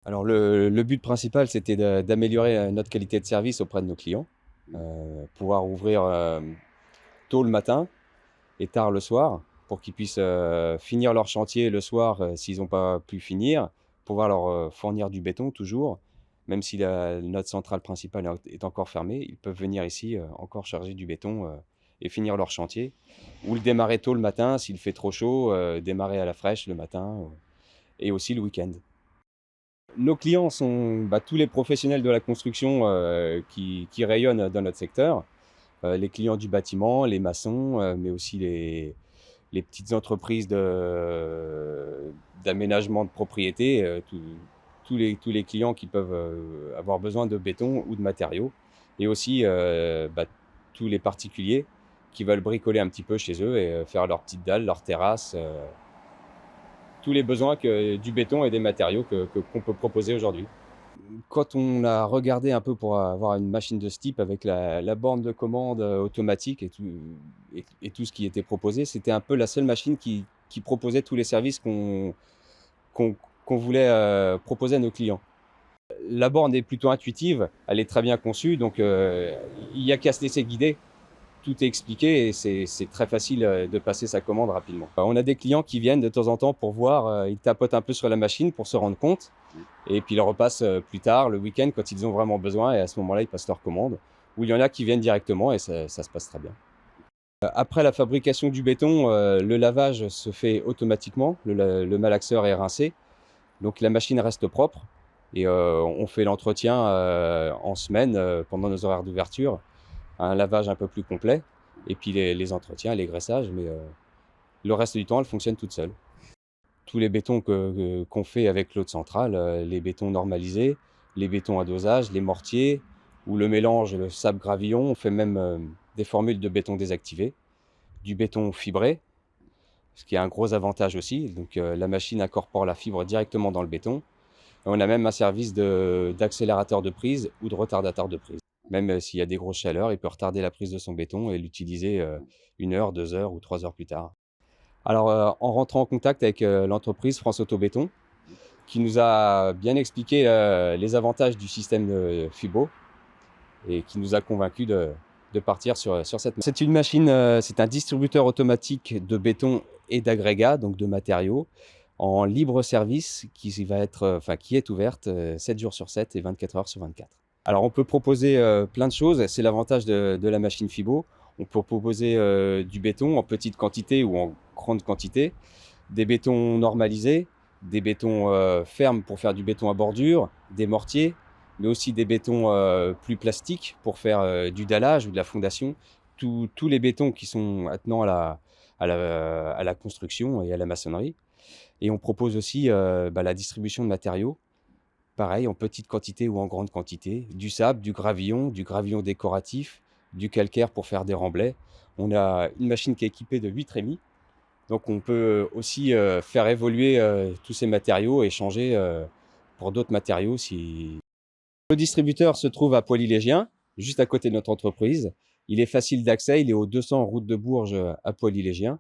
Alors le but principal, c'était d'améliorer notre qualité de service auprès de nos clients, pouvoir ouvrir tôt le matin et tard le soir pour qu'ils puissent finir leur chantier le soir s'ils n'ont pas pu finir, pouvoir leur fournir du béton toujours, même si notre centrale principale est encore fermée, ils peuvent venir ici encore charger du béton et finir leur chantier, ou le démarrer tôt le matin s'il fait trop chaud, démarrer à la fraîche le matin et aussi le week-end. Nos clients sont tous les professionnels de la construction qui rayonnent dans notre secteur. Les clients du bâtiment, les maçons, mais aussi les petites entreprises d'aménagement de propriété, tous les clients qui peuvent avoir besoin de béton ou de matériaux. Et aussi tous les particuliers qui veulent bricoler un petit peu chez eux et faire leurs petites dalles, leurs terrasses. Tous les besoins du béton et des matériaux qu'on peut proposer aujourd'hui. Quand on a regardé un peu pour avoir une machine de ce type avec la borne de commande automatique et tout ce qui était proposé, c'était un peu la seule machine qui proposait tous les services qu'on voulait proposer à nos clients. La borne est plutôt intuitive, elle est très bien conçue, donc il n'y a qu'à se laisser guider. Tout est expliqué et c'est très facile de passer sa commande rapidement. On a des clients qui viennent de temps en temps pour voir, ils tapotent un peu sur la machine pour se rendre compte et puis ils repassent plus tard, le week-end, quand ils ont vraiment besoin, et à ce moment-là, ils passent leur commande. Ou il y en a qui viennent directement et ça se passe très bien. Après la fabrication du béton, le lavage se fait automatiquement, le malaxeur est rincé, donc la machine reste propre et on fait l'entretien en semaine pendant nos horaires d'ouverture, un lavage un peu plus complet, et puis les entretiens, les graissages, mais le reste du temps, elle fonctionne toute seule. Tous les bétons qu'on fait avec l'eau de centrale, les bétons normalisés, les bétons à dosage, les mortiers ou le mélange, le sable gravillon, on fait même des formules de béton désactivé, du béton fibré, ce qui a un gros avantage aussi. Donc la machine incorpore la fibre directement dans le béton. Et on a même un service d'accélérateur de prise ou de retardateur de prise. Même s'il y a des grosses chaleurs, il peut retarder la prise de son béton et l'utiliser 1 heure, 2 heures ou 3 heures plus tard. Alors, en rentrant en contact avec l'entreprise France Autobéton, qui nous a bien expliqué les avantages du système de FIBO et qui nous a convaincus de partir sur cette machine. C'est une machine, c'est un distributeur automatique de béton et d'agrégats, donc de matériaux, en libre service qui est ouverte 7 jours sur 7 et 24 heures sur 24. Alors on peut proposer plein de choses, c'est l'avantage de la machine FIBO. On peut proposer du béton en petite quantité ou en grande quantité, des bétons normalisés, des bétons fermes pour faire du béton à bordure, des mortiers, mais aussi des bétons plus plastiques pour faire du dallage ou de la fondation. Tous les bétons qui sont attenants à la construction et à la maçonnerie. Et on propose aussi la distribution de matériaux, pareil, en petite quantité ou en grande quantité, du sable, du gravillon décoratif, du calcaire pour faire des remblais. On a une machine qui est équipée de 8 trémies, donc on peut aussi faire évoluer tous ces matériaux et changer pour d'autres matériaux. Le distributeur se trouve à Poilly-Légien, juste à côté de notre entreprise. Il est facile d'accès, il est au 200 route de Bourges à Poilly-Légien.